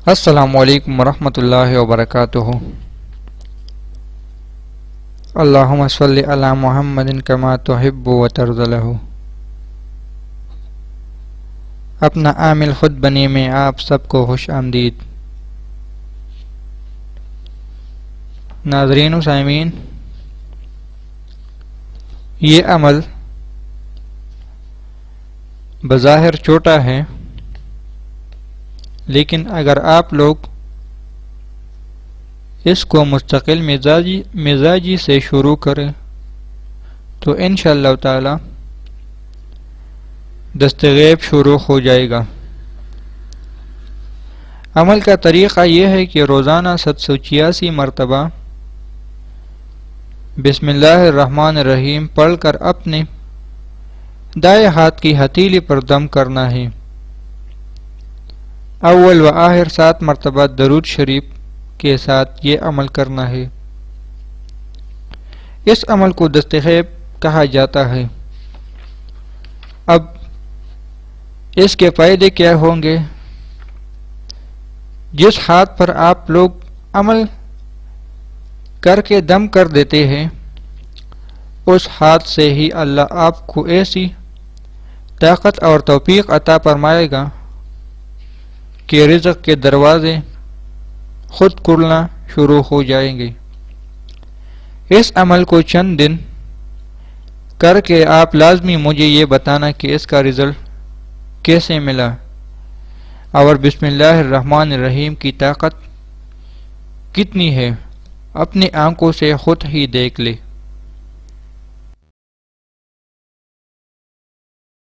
السلام علیکم ورحمۃ اللہ وبرکاتہ۔ اللہم صلی علی محمد کما تحب و ترضى۔ اپنا عامل خود بنی میں آپ سب کو خوش آمدید۔ ناظرین و سامعین، یہ عمل بظاہر چھوٹا ہے، لیکن اگر آپ لوگ اس کو مستقل مزاجی سے شروع کریں تو انشاءاللہ تعالی دستغیب شروع ہو جائے گا۔ عمل کا طریقہ یہ ہے کہ روزانہ 786 مرتبہ بسم اللہ الرحمن الرحیم پڑھ کر اپنے دائیں ہاتھ کی ہتھیلی پر دم کرنا ہے۔ اول و آخر 7 مرتبہ درود شریف کے ساتھ یہ عمل کرنا ہے۔ اس عمل کو دستغیب کہا جاتا ہے۔ اب اس کے فائدے کیا ہوں گے؟ جس ہاتھ پر آپ لوگ عمل کر کے دم کر دیتے ہیں، اس ہاتھ سے ہی اللہ آپ کو ایسی طاقت اور توفیق عطا فرمائے گا کہ رزق کے دروازے خود کھلنا شروع ہو جائیں گے۔ اس عمل کو چند دن کر کے آپ لازمی مجھے یہ بتانا کہ اس کا رزلٹ کیسے ملا، اور بسم اللہ الرحمن الرحیم کی طاقت کتنی ہے اپنی آنکھوں سے خود ہی دیکھ لے۔